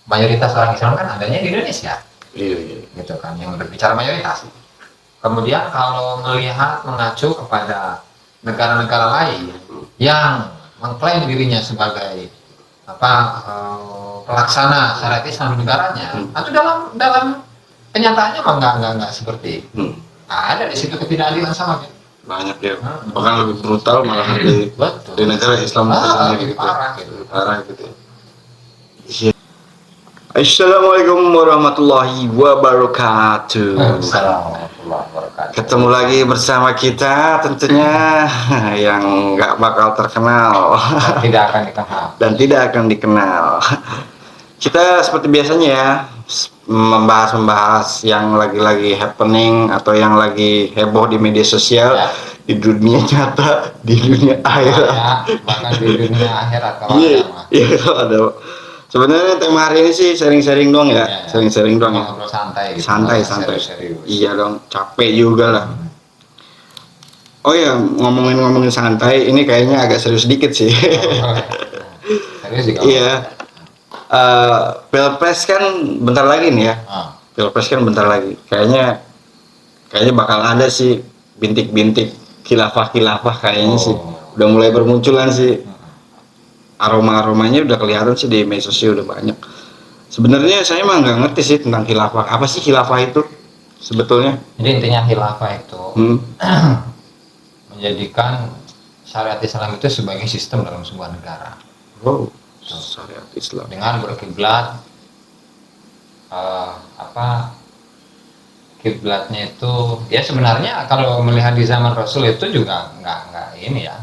Mayoritas orang Islam kan adanya di Indonesia, Iya. gitu kan, yang berbicara mayoritas. Kemudian kalau melihat mengacu kepada negara-negara lain yang mengklaim dirinya sebagai pelaksana syariat Islam di negaranya, itu dalam kenyataannya mah nggak seperti itu. Ada di situ ketidakadilan sama gitu. Banyak ya, bahkan lebih brutal malah di negara Islam lebih parah gitu. Iya. Assalamualaikum warahmatullahi wabarakatuh. Ketemu lagi bersama kita tentunya yang nggak bakal terkenal dan tidak akan dikenal. Kita seperti biasanya ya membahas yang lagi happening atau yang lagi heboh di media sosial ya. Di dunia nyata, di dunia akhirat, bahkan di dunia akhirat kalau ada. Sebenarnya tema hari ini sih sharing-sharing doang ya, sharing-sharing doang ya. Santai gitu. Santai. Iya dong, capek juga lah. Oh ya, ngomongin santai, ini kayaknya agak serius dikit sih. Serius juga. Iya. Pilpres kan bentar lagi nih ya. Pilpres kan bentar lagi. Kayaknya bakal ada sih bintik-bintik khilafah kayaknya sih. Udah mulai bermunculan sih. Aromanya udah kelihatan sih di media sosial udah banyak. Sebenarnya saya mah nggak ngerti sih tentang khilafah. Apa sih khilafah itu sebetulnya? Jadi intinya khilafah itu menjadikan syariat Islam itu sebagai sistem dalam sebuah negara. Wow, syariat Islam. Dengan berkiblat kiblatnya itu ya sebenarnya kalau melihat di zaman Rasul itu juga nggak ini ya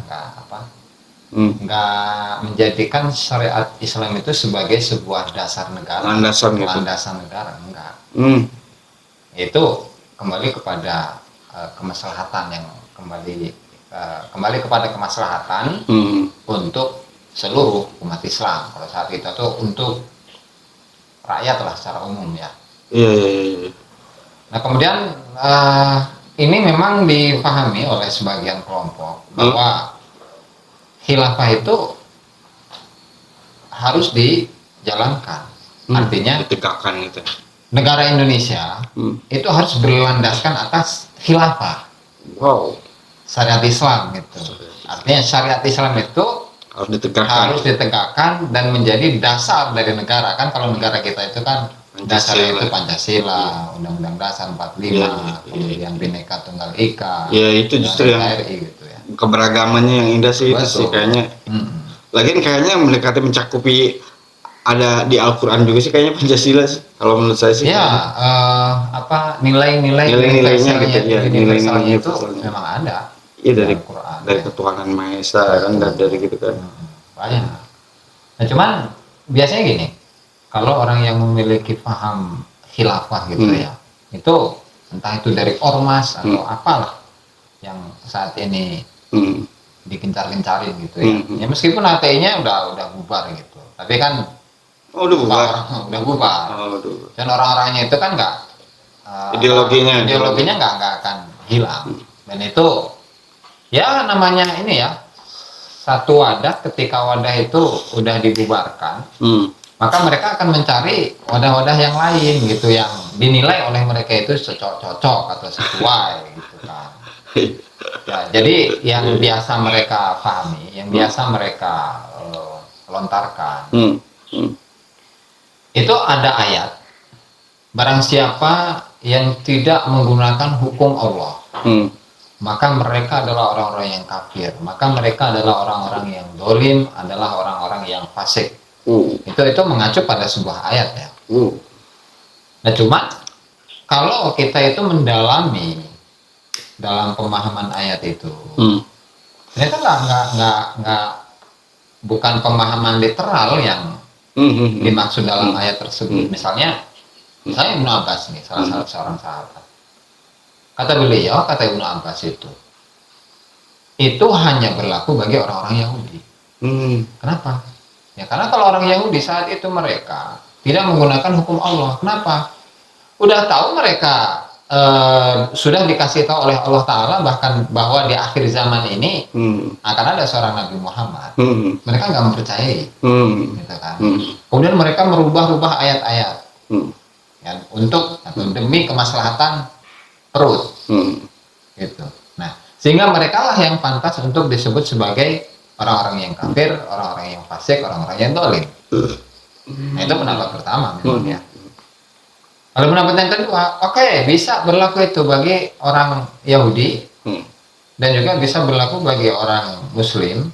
nggak menjadikan syariat Islam itu sebagai sebuah dasar negara, landasan negara, enggak. Itu kembali kepada kemaslahatan yang kembali kepada kemaslahatan untuk seluruh umat Islam. Kalau saat itu tuh untuk rakyat lah secara umum ya. Iya. Nah kemudian ini memang dipahami oleh sebagian kelompok bahwa khilafah itu harus dijalankan, artinya ditegakkan gitu. Negara Indonesia itu harus berlandaskan atas khilafah. Wow. Syariat Islam gitu. Artinya syariat Islam itu harus ditegakkan dan menjadi dasar dari negara. Kan kalau negara kita itu kan dasarnya itu Pancasila, Undang-Undang Dasar 45, kemudian Bhinneka Tunggal Ika. Ya itu justru yang RI gitu ya. Keberagamannya yang indah sih itu sih kayaknya. Lagian kayaknya mendekati mencakupi ada di Al-Quran juga sih kayaknya Pancasila sih kalau menurut saya sih. Ya, nilai-nilainya gitu ya. Nilai-nilainya itu memang ada. Iya dari Al-Quran, dari ketuhanan Maha Esa kan dari gitu kan. Banyak. Nah cuman biasanya gini, kalau orang yang memiliki paham khilafah gitu ya, itu entah itu dari ormas atau apalah yang saat ini dikencar-kencarin gitu ya. Ya meskipun HTI-nya udah bubar gitu, tapi kan udah bubar. Dan orang-orangnya itu kan nggak ideologinya nggak akan hilang. Dan itu ya namanya ini ya satu wadah, ketika wadah itu udah dibubarkan, maka mereka akan mencari wadah-wadah yang lain gitu yang dinilai oleh mereka itu cocok atau sesuai gitu kan. Ya, jadi yang biasa mereka pahami, yang biasa mereka lontarkan, itu ada ayat, barang siapa yang tidak menggunakan hukum Allah, maka mereka adalah orang-orang yang kafir, maka mereka adalah orang-orang yang dolim, adalah orang-orang yang fasik. Itu mengacu pada sebuah ayat ya. Nah cuma kalau kita itu mendalami dalam pemahaman ayat itu, ternyata nggak bukan pemahaman literal yang dimaksud dalam ayat tersebut. Misalnya Ibnu Abbas nih, salah seorang sahabat. Kata Ibnu Abbas itu hanya berlaku bagi orang-orang Yahudi. Kenapa? Ya karena kalau orang Yahudi saat itu mereka tidak menggunakan hukum Allah. Kenapa? Udah tahu mereka sudah dikasih tahu oleh Allah Ta'ala bahkan bahwa di akhir zaman ini akan ada seorang Nabi Muhammad. Mereka nggak mempercayai, gitu kan. Kemudian mereka merubah-rubah ayat-ayat ya, untuk atau demi kemaslahatan perut, gitu. Nah, sehingga mereka lah yang pantas untuk disebut sebagai orang-orang yang kafir, orang-orang yang fasik, orang-orang yang dolim. Nah, itu pendapat pertama misalnya. Kalau pendapat yang kedua, oke, bisa berlaku itu bagi orang Yahudi dan juga bisa berlaku bagi orang Muslim.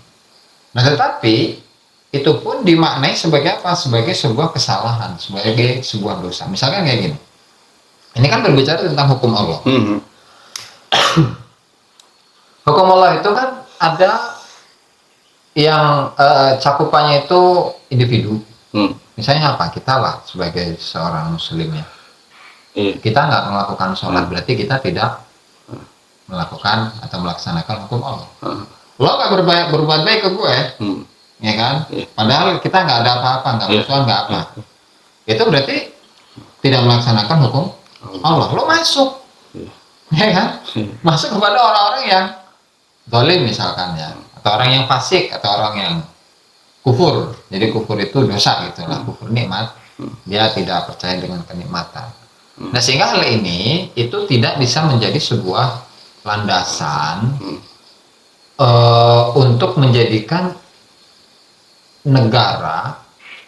Nah, tetapi itu pun dimaknai sebagai apa? Sebagai sebuah kesalahan, sebagai sebuah dosa. Misalkan kayak gini. Ini kan berbicara tentang hukum Allah. Hukum Allah itu kan ada yang cakupannya itu individu. Misalnya apa? Kita lah sebagai seorang Muslim ya. Kita nggak melakukan sholat berarti kita tidak melakukan atau melaksanakan hukum Allah. Lo nggak berbuat baik ke gue, ya kan? Padahal kita nggak ada apa-apa, nggak musuhan, nggak apa. Itu berarti tidak melaksanakan hukum Allah. Lo masuk, ya kan? Masuk kepada orang-orang yang zalim misalkan ya, atau orang yang fasik, atau orang yang kufur. Jadi kufur itu dosa gitulah, kufur nikmat. Dia tidak percaya dengan kenikmatan. Nah, sehingga hal ini itu tidak bisa menjadi sebuah landasan untuk menjadikan negara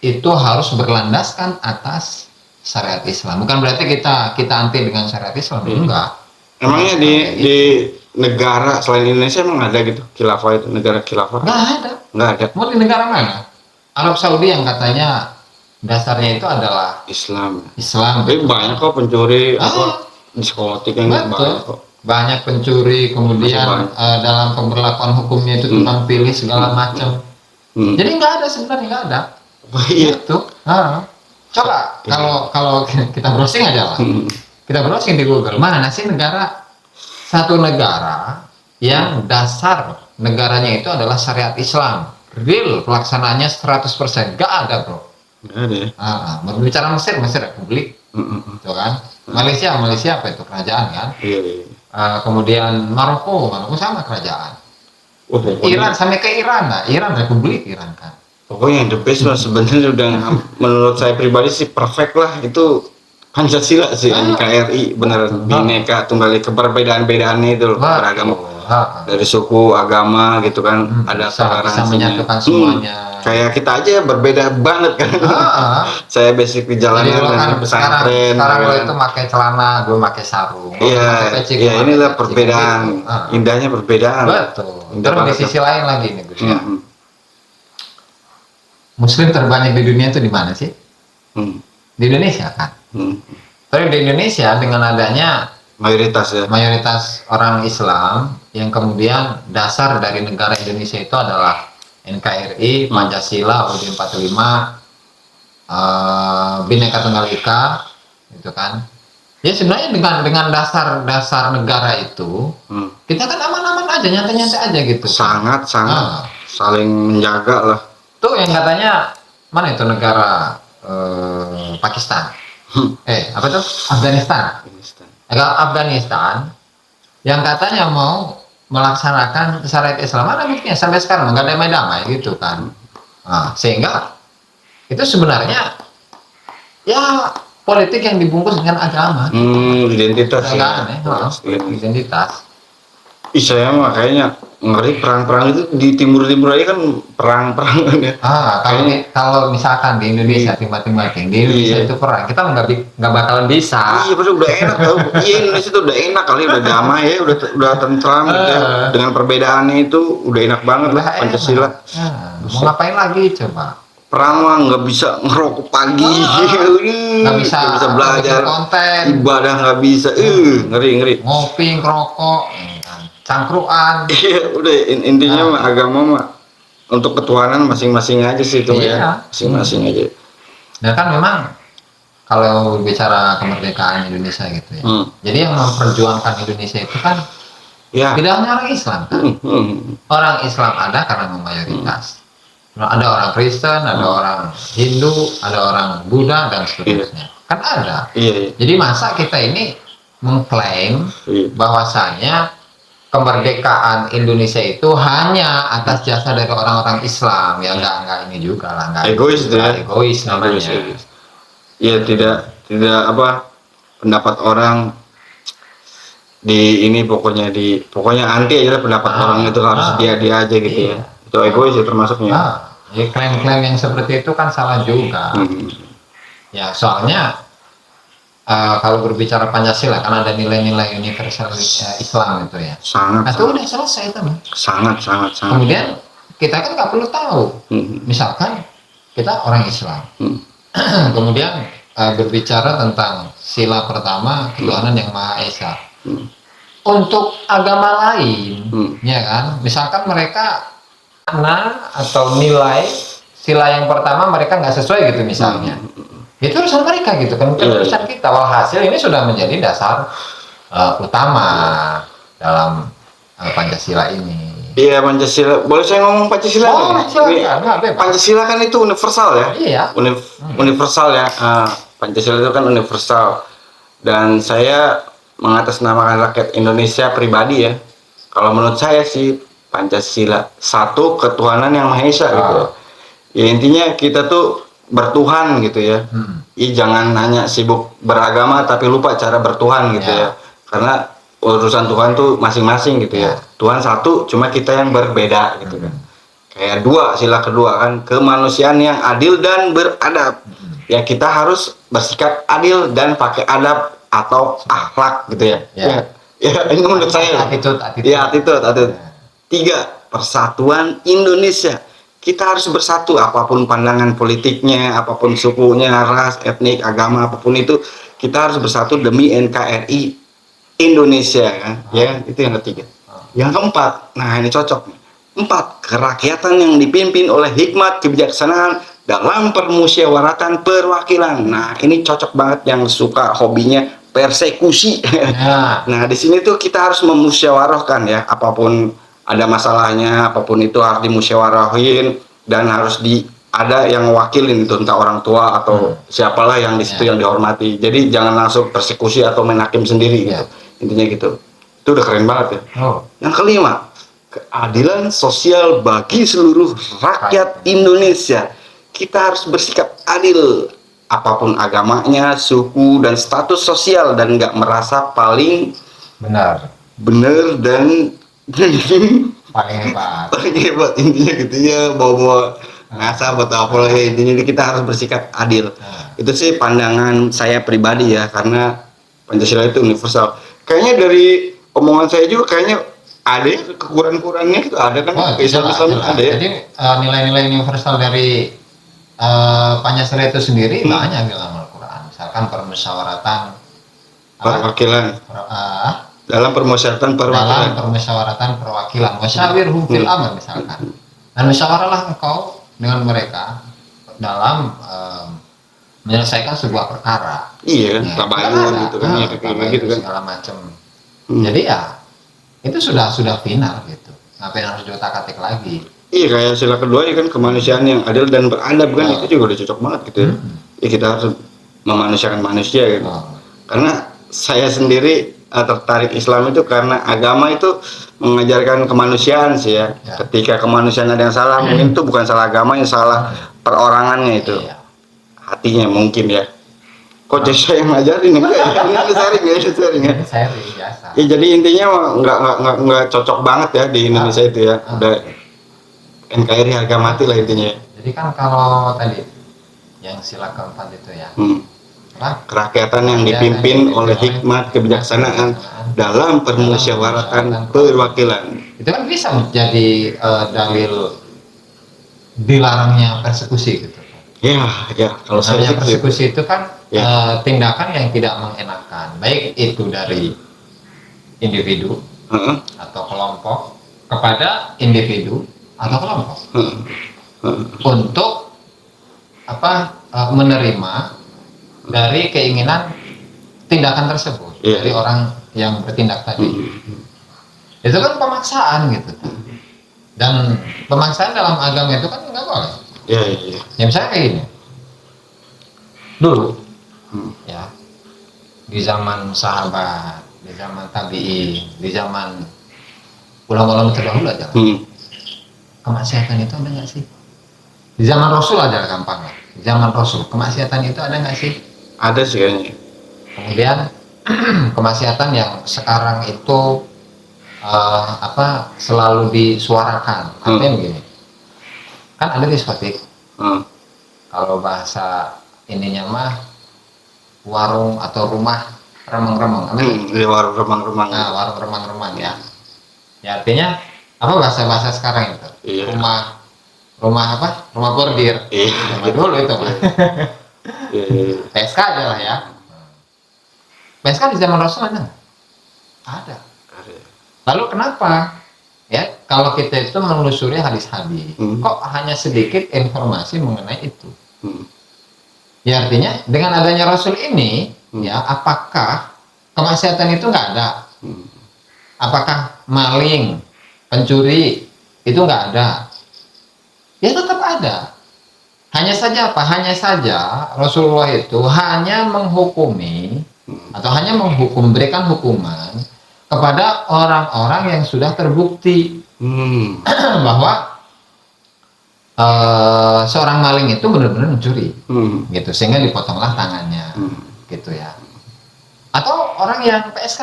itu harus berlandaskan atas syariat Islam. Bukan berarti kita anti dengan syariat Islam, enggak. Emangnya di negara selain Indonesia emang ada gitu khilafah itu, negara khilafah? Nggak ada. Mau di negara mana? Arab Saudi yang katanya dasarnya itu adalah Islam. Tapi banyak kok pencuri diskotik yang banyak kok. Banyak pencuri, kemudian dalam pemberlakuan hukumnya itu tentang pilih segala macam. Jadi nggak ada sebenarnya, nggak ada. Itu. Coba kalau kita browsing aja lah. Kita browsing di Google, mana sih satu negara yang dasar negaranya itu adalah syariat Islam. Real pelaksananya 100%, nggak ada bro. Berbicara Mesir Republik, itu kan. Malaysia apa itu kerajaan kan. Kemudian Maroko sama kerajaan. Iran sampai ke Iran, Iran Republik Iran kan. Pokoknya yang the best lah sebenarnya udah menurut saya pribadi sih perfect lah itu Pancasila sih, NKRI bener Bhinneka Tunggal Ika, perbedaan-bedaannya itu loh, beragam dari suku, agama gitu kan, ada bisa menyatukan semuanya. Kayak kita aja berbeda banget kan. Saya basic di jalanan kan pesantren. Sekarang lo itu pakai celana, gue pakai sarung. Iya, inilah perbedaan. Indahnya perbedaan. Betul. Terus di sisi lain lagi nih Gus ya. Muslim terbanyak di dunia itu di mana sih? Di Indonesia kan. Tapi di Indonesia dengan adanya mayoritas orang Islam yang kemudian dasar dari negara Indonesia itu adalah NKRI, Pancasila, UUD 45, Bhinneka Tunggal Ika, gitu kan. Ya sebenarnya dengan dasar negara itu, kita kan aman-aman aja, nyantai-nyantai aja gitu. Sangat saling menjaga lah. Tuh yang katanya mana itu negara Pakistan. Apa tuh? Afghanistan yang katanya mau melaksanakan syariat Islam, mana buktinya sampai sekarang nggak damai-damai gitu kan. Sehingga itu sebenarnya ya politik yang dibungkus dengan agama. Identitas. Identitas. Saya mah kayaknya ngeri perang-perang itu di timur aja kan perang-perang ya. Kalau misalkan di Indonesia tiba-tiba di Indonesia itu perang, kita nggak bakalan bisa. Iya, padahal udah enak tau. Iya, Indonesia itu udah enak kali, udah damai ya, udah tentram gitu ya. Dengan perbedaannya itu udah enak banget lah Pancasila. Mau ngapain lagi coba? Perang mah nggak bisa ngerokok pagi, nggak bisa belajar, ibadah nggak bisa, ngeri. Ngopi, ngerokok, cangkruan. Iya, udah intinya agama mah untuk ketuhanan masing-masing aja sih itu ya, masing-masing aja. Dan kan memang kalau bicara kemerdekaan Indonesia gitu ya, jadi yang memperjuangkan Indonesia itu kan tidak hanya orang Islam kan, orang Islam ada karena mayoritas. Ada orang Kristen, ada orang Hindu, ada orang Buddha dan seterusnya. Kan ada. Jadi masa kita ini mengklaim Iya. bahwasanya kemerdekaan Indonesia itu hanya atas jasa dari orang-orang Islam. Ya enggak ini juga lah, enggak Egois itu ya. egois namanya. Egois. Ya tidak apa pendapat orang di ini pokoknya anti aja lah pendapat orang itu harus dia aja gitu ya. Itu egois ya termasuknya. Ya klaim-klaim yang seperti itu kan salah juga. Ya soalnya kalau berbicara Pancasila kan ada nilai-nilai universal Islam itu ya. Sangat. Itu udah selesai itu. Sangat. Kemudian kita kan nggak perlu tahu. Misalkan kita orang Islam. Kemudian berbicara tentang sila pertama ketuhanan yang Maha Esa. Untuk agama lain, ya kan, misalkan mereka atau nilai sila yang pertama mereka nggak sesuai gitu misalnya, itu urusan mereka gitu kan, bukan urusan kita. Walhasil ini sudah menjadi dasar utama dalam Pancasila ini. Iya, Pancasila. Boleh saya ngomong Pancasila? Pancasila kan itu universal ya. Iya. Universal ya. Pancasila itu kan universal. Dan saya mengatasnamakan rakyat Indonesia pribadi ya. Kalau menurut saya sih Pancasila satu ketuhanan yang Maha Esa gitu. Ya intinya kita tuh bertuhan gitu ya. Jangan hanya sibuk beragama tapi lupa cara bertuhan gitu ya. Karena urusan Tuhan tuh masing-masing gitu ya. Tuhan satu, cuma kita yang berbeda gitu kan. Kayak sila kedua kan, kemanusiaan yang adil dan beradab. Ya kita harus bersikap adil dan pakai adab atau akhlak gitu ya. Ya ini menurut saya. Attitude. Ya, attitude. 3, persatuan Indonesia. Kita harus bersatu apapun pandangan politiknya, apapun sukunya, ras, etnik, agama, apapun itu, kita harus bersatu demi NKRI Indonesia kan. Ya, itu yang ketiga. Yang keempat, nah ini cocok nih. 4, kerakyatan yang dipimpin oleh hikmat kebijaksanaan dalam permusyawaratan perwakilan. Nah, ini cocok banget yang suka hobinya persekusi. Nah, di sini tuh kita harus memusyawarahkan ya, apapun ada masalahnya, apapun itu harus dimusyawarahin dan harus ada yang wakilin itu, entah orang tua atau siapalah yang di situ yang dihormati. Jadi jangan langsung persekusi atau main hakim sendiri gitu. Intinya gitu. Itu udah keren banget ya. Yang kelima, keadilan sosial bagi seluruh rakyat Indonesia. Kita harus bersikap adil apapun agamanya, suku dan status sosial, dan nggak merasa paling benar dan paling hebat intinya gitu ya, bawa ngasah buat apa lah, intinya kita harus bersikap adil. Itu sih pandangan saya pribadi ya, karena Pancasila itu universal. Kayaknya dari omongan saya juga kayaknya ada kekurangan-kurangnya itu ada kan. Islam ada ya. Jadi nilai-nilai universal dari Pancasila itu sendiri banyak dalam Al-Quran. Misalkan permusyawaratan perwakilan. Dalam permusyawaratan perwakilan. Wasyawirhum fil amr misalkan. Dan musyawarahlah engkau dengan mereka dalam menyelesaikan sebuah perkara. Iya, tabayun gitu kan, gitu kan, segala macam. Jadi ya itu sudah final gitu. Ngapain harus diotak-atik lagi? Iya, kayak sila kedua ya kan, kemanusiaan yang adil dan beradab kan, itu juga udah cocok banget gitu ya. Ya kita harus memanusiakan manusia gitu. Karena saya sendiri tertarik Islam itu karena agama itu mengajarkan kemanusiaan sih ya. Ketika kemanusiaan ada yang salah, mungkin itu bukan salah agamanya, salah perorangannya itu. Hatinya mungkin ya. Kok saya yang ngajarin enggak ya? Ini sharing ya. Biasa. Ya jadi intinya nggak cocok banget ya di Indonesia itu ya. Udah NKRI harga mati lah intinya. Jadi kan kalau tadi yang sila keempat itu ya, kerakyatan yang dipimpin oleh hikmat kebijaksanaan dalam permusyawaratan perwakilan. Itu kan bisa menjadi dalil dilarangnya persekusi gitu. Ya kalau saya persekusi itu kan tindakan yang tidak mengenakan, baik itu dari individu atau kelompok kepada individu atau kelompok untuk menerima dari keinginan tindakan tersebut dari orang yang bertindak tadi. Itu kan pemaksaan gitu, dan pemaksaan dalam agama itu kan nggak boleh. Ya misalnya kayak gini dulu ya, di zaman sahabat, di zaman tabi'in, di zaman ulama-ulama terdahulu aja. Kemaksiatan itu ada nggak sih? Di zaman Rasul aja gampang lah. Di zaman Rasul, kemaksiatan itu ada nggak sih? Ada sih kayaknya. Kemudian kemaksiatan yang sekarang itu selalu disuarakan. Artinya begini, kan ada diskotik. Kalau bahasa ininya mah warung atau rumah remang-remang. Warung remang-remang. Nah, warung remang-remang ya. Ya artinya apa bahasa sekarang itu? Iya. Rumah apa? Rumah bordir. Iya. Zaman dulu itu mah. Iya. PSK aja lah ya. PSK di zaman Rasul ada nggak? Ada. Lalu kenapa? Ya, kalau kita itu menelusuri hadis-hadis, kok hanya sedikit informasi mengenai itu? Ya artinya dengan adanya Rasul ini, ya apakah kemaksiatan itu nggak ada? Apakah maling, pencuri itu nggak ada? Ya tetap ada. Hanya saja apa? Hanya saja Rasulullah itu hanya menghukumi atau hanya berikan hukuman kepada orang-orang yang sudah terbukti bahwa seorang maling itu benar-benar mencuri, gitu, sehingga dipotonglah tangannya, gitu ya. Atau orang yang PSK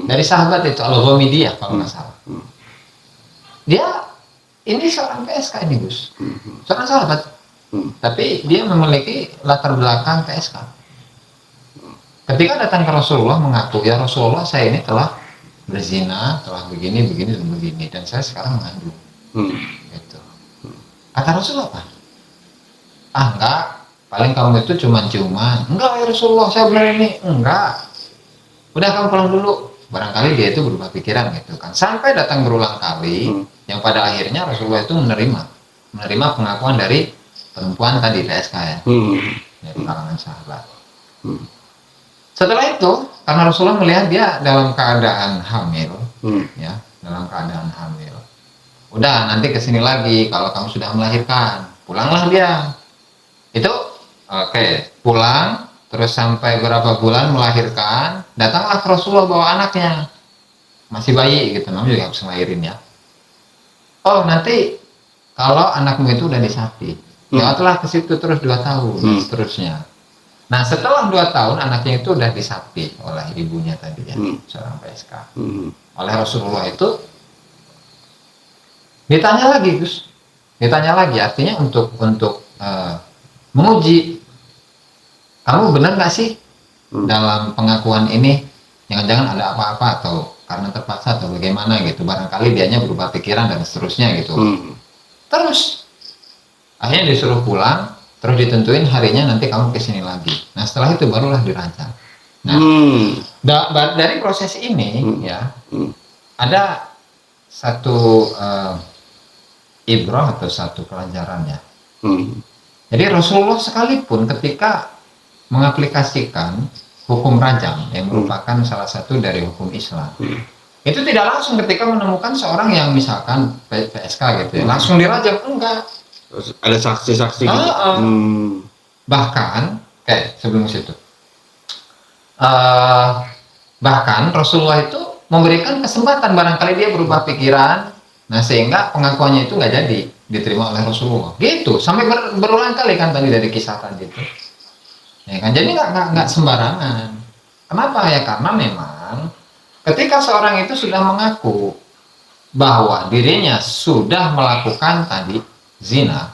dari sahabat itu Al-Ghamidiyah kalau nggak salah, dia ini seorang PSK ini Gus, seorang sahabat, tapi dia memiliki latar belakang PSK. Ketika datang ke Rasulullah mengaku, ya Rasulullah saya ini telah berzina, telah begini, dan saya sekarang mengandung. Gitu. Kata Rasulullah apa? Ah enggak, paling kamu itu cuma-cuma. Enggak ya Rasulullah, saya benar ini. Enggak. Udah kamu pulang dulu. Barangkali dia itu berubah pikiran gitu kan. Sampai datang berulang kali, yang pada akhirnya Rasulullah itu menerima pengakuan dari perempuan tadi PSK ya. Dari kalangan sahabat. Setelah itu, karena Rasulullah melihat dia dalam keadaan hamil, ya, dalam keadaan hamil. Udah, nanti kesini lagi kalau kamu sudah melahirkan, pulanglah dia. Itu, pulang, terus sampai berapa bulan melahirkan, datanglah ke Rasulullah bawa anaknya, masih bayi gitu, namanya juga harus ngelahirin ya. Oh, nanti kalau anakmu itu udah disakti, lewatlah ke situ terus 2 tahun, dan seterusnya. Nah setelah 2 tahun anaknya itu udah disakti oleh ibunya tadi ya, seorang PSK. Oleh Rasulullah itu ditanya lagi Gus, artinya untuk menguji, kamu benar nggak sih dalam pengakuan ini? Jangan-jangan ada apa-apa atau karena terpaksa atau bagaimana gitu, barangkali dianya berubah pikiran dan seterusnya gitu. Terus akhirnya disuruh pulang. Terus ditentuin harinya nanti kamu kesini lagi. Nah setelah itu barulah dirancang. Nah dari proses ini ya ada satu ibrah atau satu pelajaran ya. Jadi Rasulullah sekalipun ketika mengaplikasikan hukum rajam yang merupakan salah satu dari hukum Islam, itu tidak langsung ketika menemukan seorang yang misalkan PSK gitu ya, langsung dirajam, enggak. Ada saksi-saksi gitu. Bahkan sebelum situ bahkan Rasulullah itu memberikan kesempatan barangkali dia berubah pikiran, nah sehingga pengakuannya itu nggak jadi diterima oleh Rasulullah gitu, sampai berulang kali kan tadi dari kisah tadi itu ya kan. Jadi nggak sembarangan. Kenapa ya? Karena memang ketika seorang itu sudah mengaku bahwa dirinya sudah melakukan tadi zina,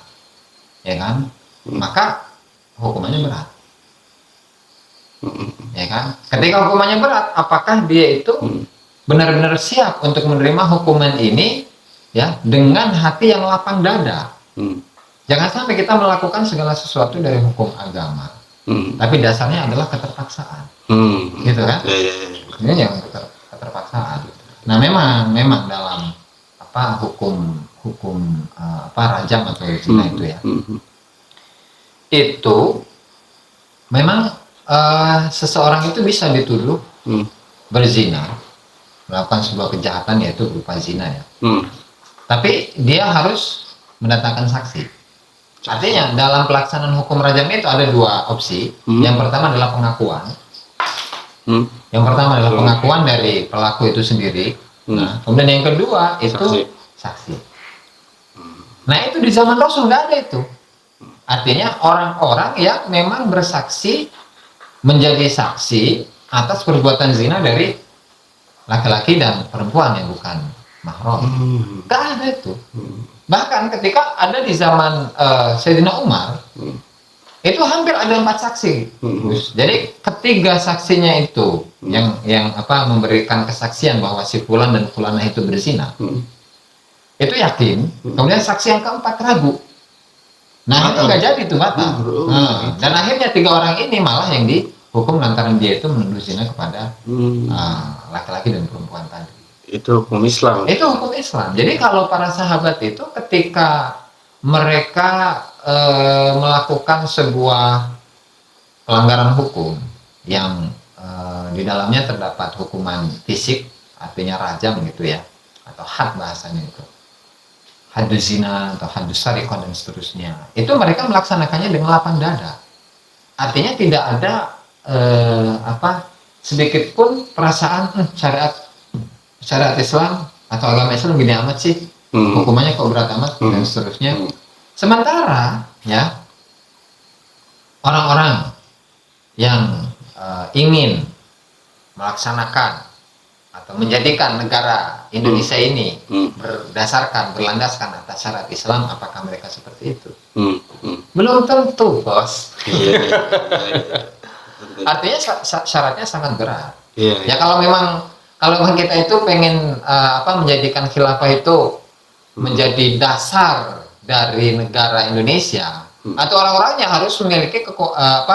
ya kan, maka hukumannya berat, ya kan. Ketika hukumannya berat, apakah dia itu benar-benar siap untuk menerima hukuman ini, ya, dengan hati yang lapang dada? Jangan sampai kita melakukan segala sesuatu dari hukum agama, tapi dasarnya adalah keterpaksaan, gitu kan? Ini yang keterpaksaan. Nah, memang dalam hukum rajam atau zina itu ya, itu memang seseorang itu bisa dituduh berzina, melakukan sebuah kejahatan yaitu berupa zina ya, tapi dia harus mendatangkan saksi. Artinya dalam pelaksanaan hukum rajam itu ada 2 opsi. Yang pertama adalah pengakuan, Yang pertama adalah pengakuan dari pelaku itu sendiri. Nah, kemudian yang kedua itu saksi. Nah, itu di zaman Rasul nggak ada itu. Artinya orang-orang yang memang bersaksi menjadi saksi atas perbuatan zina dari laki-laki dan perempuan yang bukan mahram. Nggak ada itu. Bahkan ketika ada di zaman Sayyidina Umar, itu hampir ada 4 saksi. Jadi ketiga saksinya itu yang memberikan kesaksian bahwa si fulan dan fulanah itu berzina, itu yakin. Kemudian saksi yang keempat ragu. Nah, itu nggak jadi tuh batal. Dan akhirnya 3 orang ini malah yang dihukum lantaran dia itu menuduh zina kepada laki-laki dan perempuan tadi. Itu hukum Islam. Itu hukum Islam. Jadi kalau para sahabat itu ketika mereka melakukan sebuah pelanggaran hukum yang di dalamnya terdapat hukuman fisik, artinya rajam gitu ya, atau had bahasanya itu, hadus zina atau hadus sariqah dan seterusnya, itu mereka melaksanakannya dengan lapang dada. Artinya tidak ada sedikit pun perasaan syariat Islam atau agama Islam gini amat sih, hukumannya kok berat amat dan seterusnya. Sementara ya orang-orang yang ingin melaksanakan atau menjadikan negara Indonesia ini berlandaskan atas syariat Islam, apakah mereka seperti itu? Belum tentu, bos. Artinya syaratnya sangat berat. Ya kalau memang kita itu pengen menjadikan khilafah itu menjadi dasar dari negara Indonesia, atau orang-orangnya harus memiliki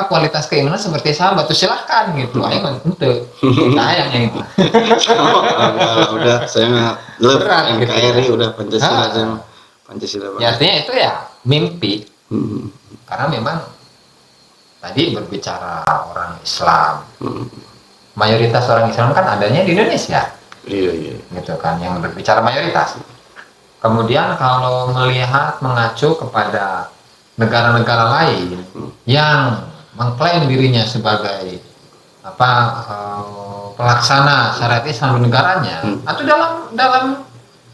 kualitas keimanan seperti sahabat, tuh silahkan gitu. Ayo untuk sayang yang itu. Udah saya berat NKRI gitu. Udah Pancasila. Ya, artinya itu ya mimpi. Karena memang tadi berbicara orang Islam, mayoritas orang Islam kan adanya di Indonesia. Iya. Gitu kan, yang berbicara mayoritas. Kemudian kalau melihat mengacu kepada negara-negara lain yang mengklaim dirinya sebagai pelaksana syariat Islam di negaranya, atau dalam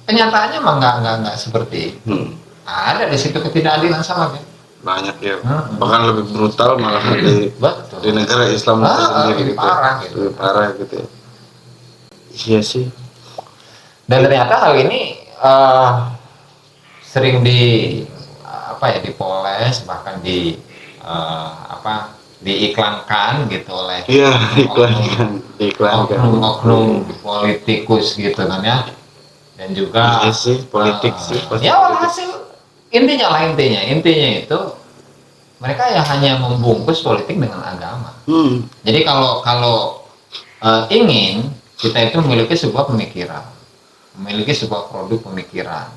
kenyataannya mah nggak seperti ada di situ ketidakadilan sama kan? Banyak ya, bahkan lebih brutal malah di negara Islam itu sendiri lebih parah gitu. Iya sih. Dan ternyata hal ini sering dipoles, bahkan diiklankan gitu oleh oknum politikus gitu kan ya, dan juga politik sih ya hasil intinya itu mereka ya hanya membungkus politik dengan agama. Jadi kalau ingin kita itu memiliki sebuah pemikiran, memiliki sebuah produk pemikiran,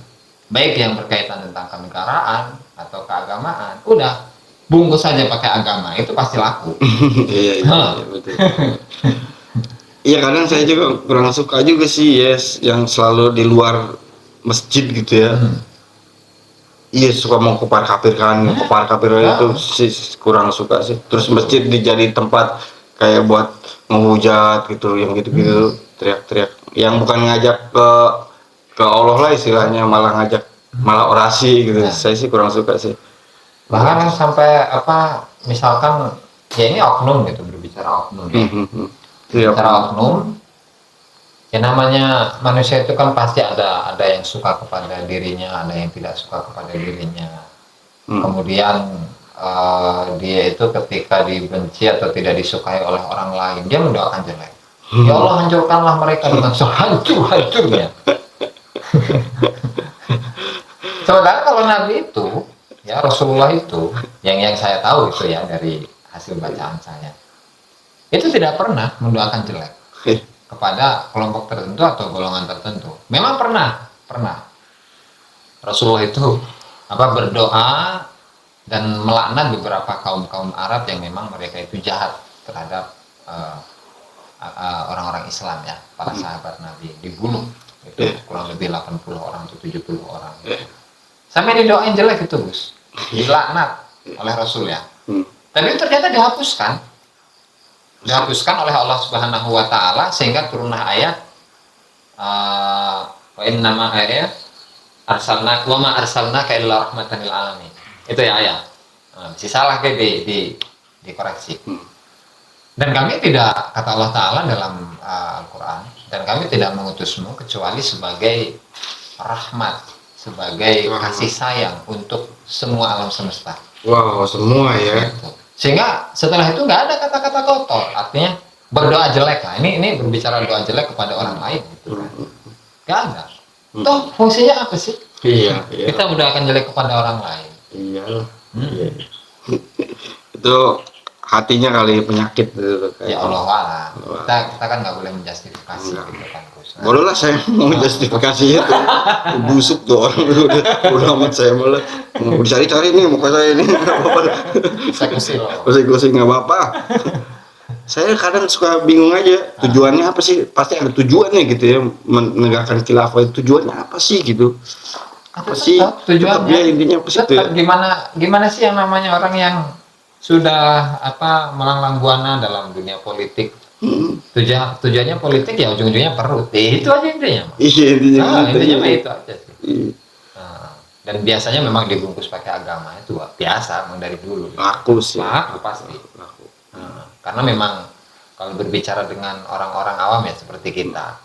baik yang berkaitan tentang kenegaraan atau keagamaan, udah bungkus saja pakai agama, itu pasti laku. Iya, betul. Iya, kadang saya juga kurang suka juga sih yang selalu di luar masjid gitu ya. Iya, suka mau kepar kapir itu sih kurang suka sih. Terus masjid dijadi tempat kayak buat menghujat gitu, yang gitu-gitu, teriak-teriak, yang bukan ngajak ke Allah lah istilahnya, malah orasi gitu. Saya sih kurang suka sih. Bahkan sampai misalkan ya ini oknum gitu, berbicara oknum oknum ya, namanya manusia itu kan pasti ada yang suka kepada dirinya, ada yang tidak suka kepada dirinya. Kemudian dia itu ketika dibenci atau tidak disukai oleh orang lain, dia mendoakan jelek. Ya Allah, hancurkanlah mereka dengan sehancur-hancurnya. Sementara kalau Nabi itu, ya Rasulullah itu, yang saya tahu itu ya dari hasil bacaan saya, itu tidak pernah mendoakan jelek kepada kelompok tertentu atau golongan tertentu. Memang pernah Rasulullah itu berdoa dan melaknat beberapa kaum Arab yang memang mereka itu jahat terhadap orang-orang Islam ya, para sahabat Nabi, dibunuh itu kurang lebih 80 orang atau 70 orang. Sampai didoain jelek itu, Gus, dilaknat oleh Rasul ya. Tapi ternyata dihapuskan. dihapuskan oleh Allah Subhanahu wa taala sehingga turunlah ayat wa inna ma arsalna wa ma arsalnaka illa rahmatan lil alamin. Itu ya ayat. Si salah ke dikoreksi. Dan kami tidak, kata Allah Ta'ala dalam Al-Quran, dan kami tidak mengutusmu kecuali sebagai rahmat, sebagai kasih sayang untuk semua alam semesta. Wow, semua ya. Gitu. Sehingga setelah itu nggak ada kata-kata kotor, artinya berdoa jelek lah. Ini berbicara doa jelek kepada orang lain, gitu kan? Nggak ada. Toh fungsinya apa sih? Iya. Kita mendoakan jelek kepada orang lain. Iya. Iya. Itu hatinya kali penyakit gitu kayak. Ya Allah wala. Kita kan nggak boleh menjustifikasi gitu kan, Gus. Boleh lah saya mau justifikasi itu. Busuk tuh orang udah amat saya malah mau dicari-cari nih muka saya ini. Saya gosip nggak apa-apa. Saya kadang suka bingung aja tujuannya apa sih, pasti ada tujuannya gitu ya, menegakkan khilafah itu tujuannya apa sih gitu. Apa sih tujuannya? Ya, intinya apa sih itu ya? Gimana sih yang namanya orang yang sudah melanglang buana dalam dunia politik, tujuannya politik ya ujung-ujungnya perut, itu aja intinya. Iya intinya itu aja sih. Dan biasanya memang dibungkus pakai agama itu biasa, memang dari dulu. Laku sih. Laku pasti. Karena memang kalau berbicara dengan orang-orang awam ya seperti kita,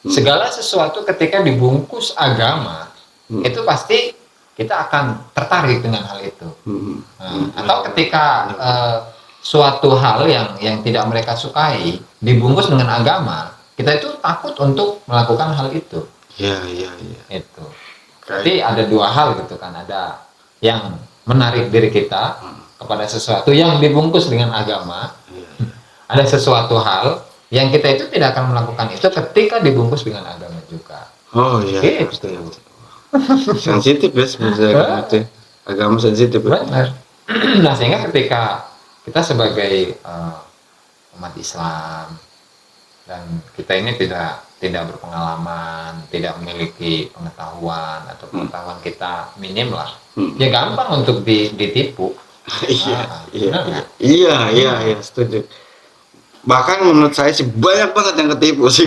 segala sesuatu ketika dibungkus agama itu pasti kita akan tertarik dengan hal itu. Atau ketika suatu hal yang tidak mereka sukai dibungkus dengan agama, kita itu takut untuk melakukan hal itu. Iya. Itu. Jadi ada dua hal gitu kan, ada yang menarik diri kita kepada sesuatu yang dibungkus dengan agama. Ada sesuatu hal yang kita itu tidak akan melakukan itu ketika dibungkus dengan agama juga. Oh iya. Gitu. Sensitif ya sebenarnya agama sensitif. Benar. Nah sehingga ketika kita sebagai umat Islam dan kita ini tidak berpengalaman, tidak memiliki pengetahuan atau pengetahuan kita minim lah, ya gampang untuk ditipu. Iya, setuju. Bahkan menurut saya sih banyak banget yang ketipu sih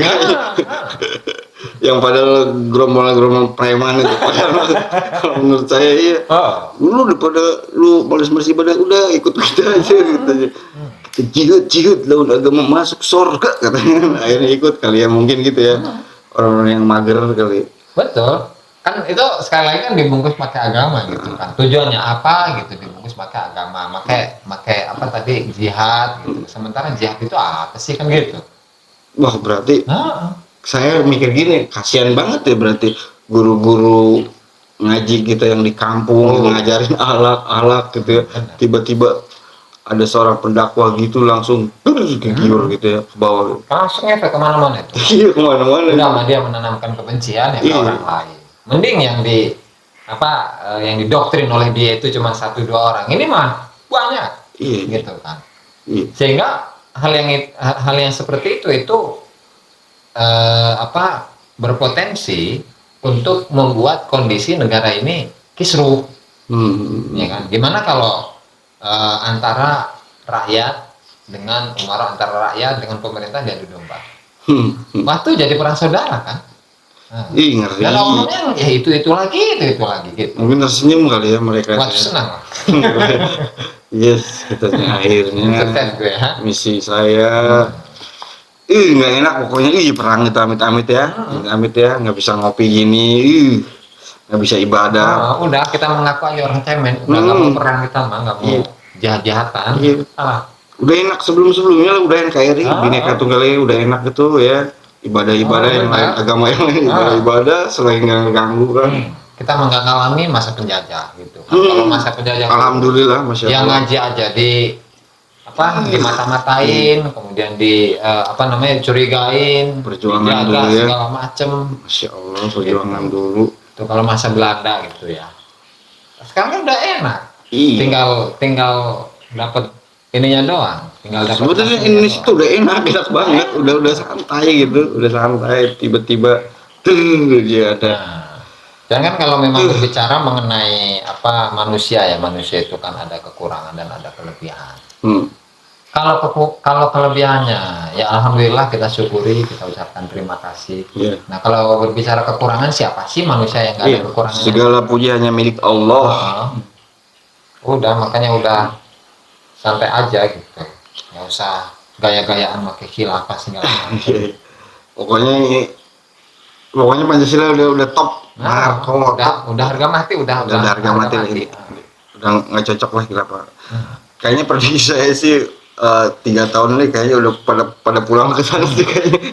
yang padahal gerombol preman itu kalau menurut saya iya. Lu daripada lu malas-malas ibadah udah ikut kita aja gitu. Jihad lawan agama masuk surga katanya. Akhirnya ikut kali ya, mungkin gitu ya. Orang-orang yang mager kali. Betul. Kan itu sekali lagi kan dibungkus pakai agama gitu kan. Tujuannya apa gitu, dibungkus pakai agama. Pakai apa tadi, jihad gitu. Sementara jihad itu apa sih kan gitu. Wah, berarti saya mikir gini, kasihan banget ya berarti guru-guru ngaji kita yang di kampung ngajarin alak gitu ya. Tiba-tiba ada seorang pendakwah gitu langsung kegiur gitu ya ke bawah. Langsung efek kemana-mana itu. Iya, kemana-mana. Udah dia menanamkan kebencian ya ke orang lain. Mending yang yang didoktrin oleh dia itu cuma 1-2 orang. Ini mah banyak. Gitu kan. Sehingga hal yang seperti itu berpotensi untuk membuat kondisi negara ini kisruh. Ya kan? Gimana kalau antara rakyat dengan umara, antara rakyat dengan pemerintah diadu domba? Waktu jadi perang saudara kan? Ngeri. Dan ngomongnya ya itu lagi gitu. Mungkin tersenyum kali ya mereka. Wah, senang. Yes, katanya akhirnya misi saya. Nggak enak pokoknya. Perang itu amit-amit ya. Amit ya, nggak bisa ngopi gini. Nggak bisa ibadah. Udah kita mengaku aja orang cemen. Udah nggak mau perang kita mah, nggak mau jahat-jahatan. Udah enak sebelum-sebelumnya udah NKRI, Bhinneka Tunggal Ika udah enak gitu ya. Ibadah-ibadah yang lain, agama yang lain, ibadah selain nggak ganggu kan. Kita nggak ngalami masa penjajah gitu. Kalau masa penjajah, alhamdulillah, masya Allah. Yang ngaji aja dimata-matain, kemudian curigain, perjuangan dulu ya, segala macem. Masya Allah, perjuangan gitu. Dulu. Itu kalau masa Belanda gitu ya. Sekarang kan udah enak. Tinggal dapat ininya doang. Sebetulnya Indonesia itu udah enak banget, udah santai gitu, udah santai. Tiba-tiba dia ada. Dan kan kalau memang berbicara mengenai manusia itu kan ada kekurangan dan ada kelebihan. Kalau kelebihannya, ya alhamdulillah kita syukuri, kita ucapkan terima kasih. Iya. Nah, kalau berbicara kekurangan, siapa sih manusia yang nggak ada Iya. kekurangannya? Segala puji hanya milik Allah. Udah, makanya udah santai aja gitu. Nggak usah gaya-gayaan pakai khilafah segala macam. Iya. Pokoknya Pancasila udah top. Nah, udah harga mati, udah harga mati lagi. Udah nggak cocok lah khilafah. Kayaknya prediksi saya sih 3 tahun ini kayaknya udah pada pulang ke sana sih kayaknya.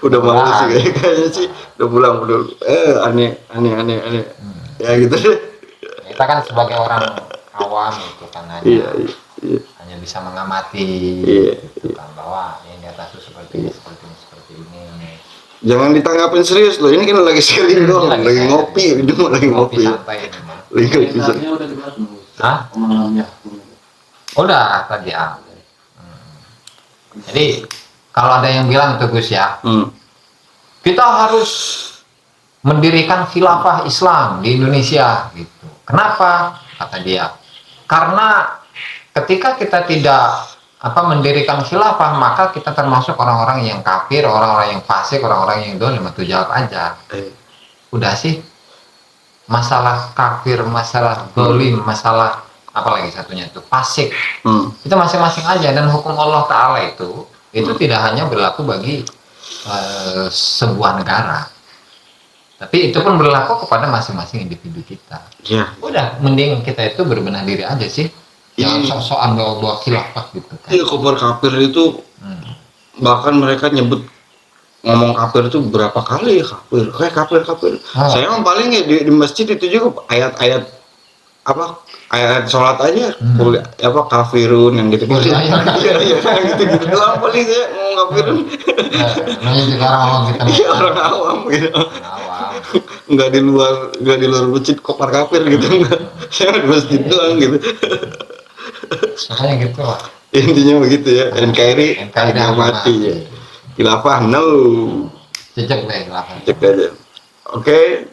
Udah malas sih kayaknya sih udah pulang aneh. Ya gitu deh. Kita kan sebagai orang awam itu kan Iya. hanya bisa mengamati gitu kan, bahwa yang di atas itu seperti ini. Jangan ditanggapin serius loh, ini kan lagi sharing doang, lagi ngopi, ini mah lagi ngopi. Santai ini mah. Lagi ngopi. Udah dibahas belum? Hah? Omongannya. Udah tadi ya. Jadi kalau ada yang bilang tuh Gus ya, kita harus mendirikan khilafah Islam di Indonesia gitu. Kenapa? Kata dia. Karena ketika kita tidak mendirikan khilafah, maka kita termasuk orang-orang yang kafir, orang-orang yang fasik, orang-orang yang dolim. Itu jawab aja. Udah sih, masalah kafir, masalah dolim, masalah apalagi satunya itu fasik. Itu masing-masing aja, dan hukum Allah Ta'ala itu tidak hanya berlaku bagi sebuah negara, tapi itu pun berlaku kepada masing-masing individu kita. Udah, mending kita itu berbenah diri aja sih. Jangan sok-sokan bawa khilafah gitu kan. Iya, kobar kafir itu bahkan mereka ngomong kafir itu berapa kali ya, kafir. Saya mah paling ya di masjid itu juga ayat-ayat ayat sholat aja, kafirun yang gitu. Iya, gitu doang paling saya ngomong kafirun. Namanya juga orang awam kita. Iya, orang awam gitu. Nggak di luar masjid kopar kafir gitu, enggak. Saya di masjid doang gitu. Makanya gitu lah. Intinya begitu ya. NKRI harga mati ya. Khilafah no. Cecek deh khilafah. Cek aja. Oke.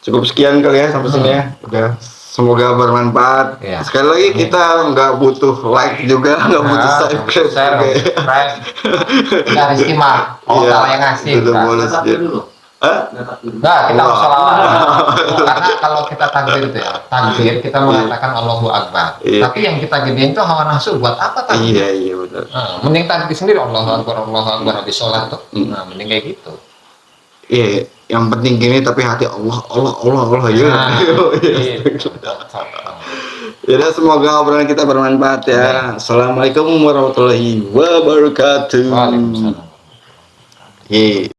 Cukup sekian kali ya sampai sini ya. Udah. Semoga bermanfaat. Ya. Sekali lagi kita nggak butuh like juga, nggak butuh subscribe. Kita Rizky mah, kalau salah yang ngasih. Udah boleh sedikit. Nah, kita salah. Karena kalau kita takbir itu ya, takbir kita mengatakan Allahu Akbar. Tapi yang kita gedein itu hawa nafsu, buat apa takbir? Iya benar. Mending takbir sendiri Allahu Akbar habis sholat tuh. Nah, mending kayak gitu. Iya, yang penting gini tapi hati Allah ya. Ya, semoga obrolan kita bermanfaat ya. Assalamualaikum warahmatullahi wabarakatuh. Waalaikumsalam. Iya.